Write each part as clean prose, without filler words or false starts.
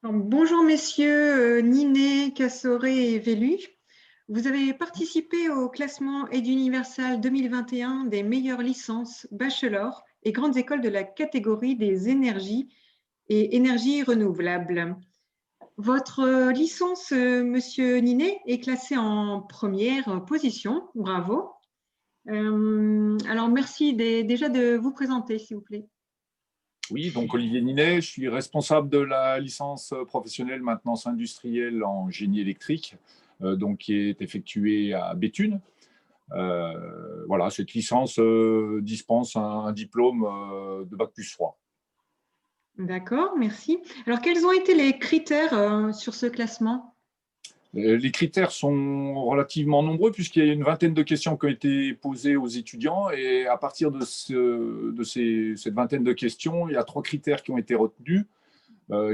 Bonjour messieurs Ninet, Cassoré et Vélu. Vous avez participé au classement EduNiversal 2021 des meilleures licences bachelor et grandes écoles de la catégorie des énergies et énergies renouvelables. Votre licence, monsieur Ninet, est classée en première position. Bravo. Alors merci déjà de vous présenter, s'il vous plaît. Oui, donc Olivier Ninet, je suis responsable de la licence professionnelle maintenance industrielle en génie électrique, donc qui est effectuée à Béthune. Voilà, cette licence dispense un diplôme de Bac+3. D'accord, merci. Alors, quels ont été les critères sur ce classement? Les critères sont relativement nombreux puisqu'il y a une vingtaine de questions qui ont été posées aux étudiants et à partir de cette vingtaine de questions, il y a 3 critères qui ont été retenus.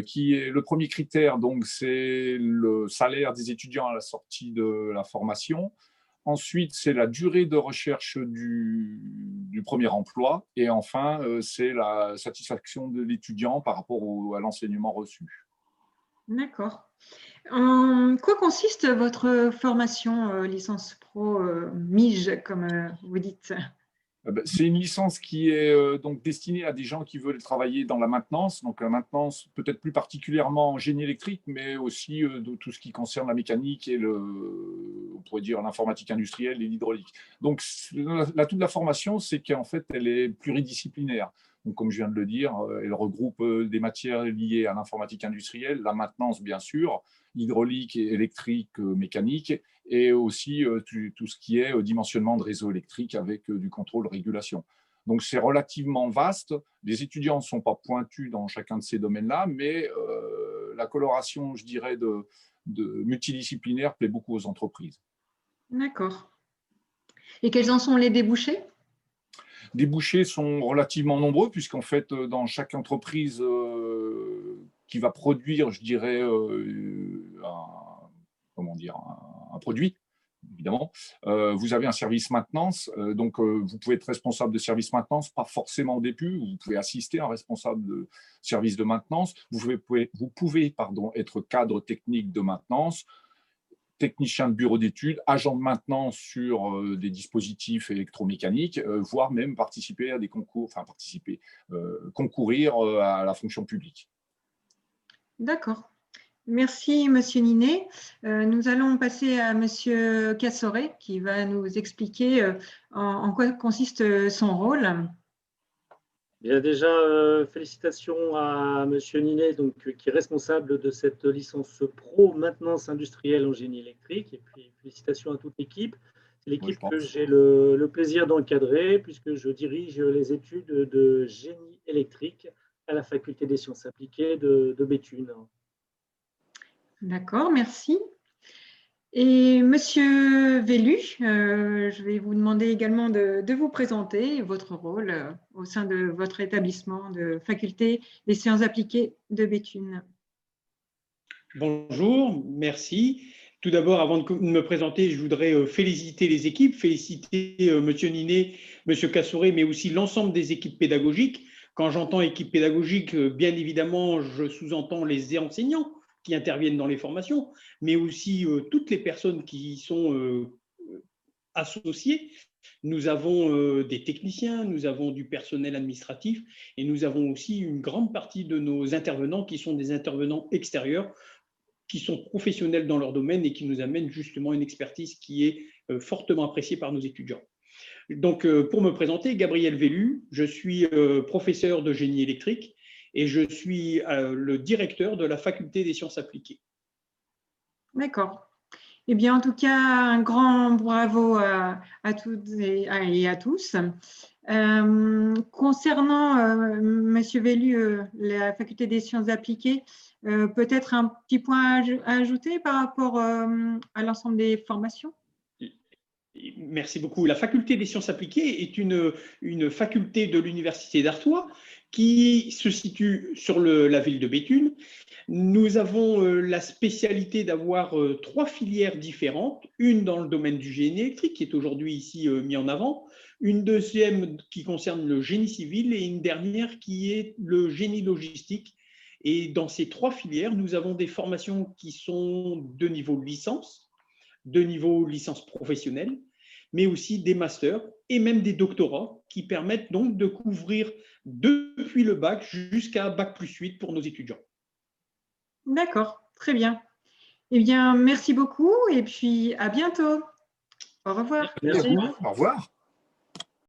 Qui est le premier critère, donc c'est le salaire des étudiants à la sortie de la formation. Ensuite, c'est la durée de recherche du premier emploi. Et enfin, c'est la satisfaction de l'étudiant par rapport à l'enseignement reçu. D'accord. En quoi consiste votre formation licence pro MIGE, comme vous dites? C'est une licence qui est donc destinée à des gens qui veulent travailler dans la maintenance, donc la maintenance peut-être plus particulièrement en génie électrique, mais aussi de tout ce qui concerne la mécanique et on pourrait dire l'informatique industrielle et l'hydraulique. Donc l'atout de la formation, c'est qu'en fait, elle est pluridisciplinaire. Donc, comme je viens de le dire, elle regroupe des matières liées à l'informatique industrielle, la maintenance bien sûr, hydraulique, électrique, mécanique, et aussi tout ce qui est dimensionnement de réseau électrique avec du contrôle régulation. Donc c'est relativement vaste. Les étudiants ne sont pas pointus dans chacun de ces domaines-là, mais la coloration, je dirais, de multidisciplinaire plaît beaucoup aux entreprises. D'accord. Et quels en sont les débouchés? Les débouchés sont relativement nombreux, puisqu'en fait, dans chaque entreprise qui va produire, je dirais, comment dire, un produit, évidemment, vous avez un service maintenance, donc vous pouvez être responsable de service maintenance, pas forcément au début, vous pouvez assister à un responsable de service de maintenance, vous pouvez être cadre technique de maintenance, technicien de bureau d'études, agent de maintenance sur des dispositifs électromécaniques, voire même participer à des concours, concourir à la fonction publique. D'accord. Merci, monsieur Ninet. Nous allons passer à monsieur Cassoré qui va nous expliquer en quoi consiste son rôle. Bien déjà, félicitations à Monsieur Ninet, qui est responsable de cette licence pro maintenance industrielle en génie électrique. Et puis félicitations à toute l'équipe. C'est Oui, l'équipe que j'ai le plaisir d'encadrer puisque je dirige les études de génie électrique à la faculté des sciences appliquées de Béthune. D'accord, merci. Et monsieur Vélu, je vais vous demander également de vous présenter votre rôle au sein de votre établissement de faculté des sciences appliquées de Béthune. Bonjour, merci. Tout d'abord, avant de me présenter, je voudrais féliciter les équipes, féliciter monsieur Ninet, monsieur Cassoré, mais aussi l'ensemble des équipes pédagogiques. Quand j'entends équipe pédagogique, bien évidemment, je sous-entends les enseignants qui interviennent dans les formations, mais aussi toutes les personnes qui sont associées. Nous avons des techniciens, nous avons du personnel administratif et nous avons aussi une grande partie de nos intervenants qui sont des intervenants extérieurs, qui sont professionnels dans leur domaine et qui nous amènent justement une expertise qui est fortement appréciée par nos étudiants. Donc, pour me présenter, Gabriel Vélu, je suis professeur de génie électrique et je suis le directeur de la faculté des sciences appliquées. D'accord. Eh bien, en tout cas, un grand bravo à toutes et à tous. Concernant, monsieur Vélu, la faculté des sciences appliquées, peut-être un petit point à ajouter par rapport à l'ensemble des formations? Merci beaucoup. La faculté des sciences appliquées est une faculté de l'université d'Artois qui se situe sur la ville de Béthune. Nous avons la spécialité d'avoir 3 filières différentes, une dans le domaine du génie électrique qui est aujourd'hui ici mis en avant, une deuxième qui concerne le génie civil et une dernière qui est le génie logistique Et dans ces 3 filières, nous avons des formations qui sont de niveau licence, de niveau licence professionnelle, mais aussi des masters et même des doctorats qui permettent donc de couvrir depuis le bac jusqu'à bac plus 8 pour nos étudiants. D'accord, très bien. Eh bien, merci beaucoup et puis à bientôt. Au revoir. Merci. Au revoir.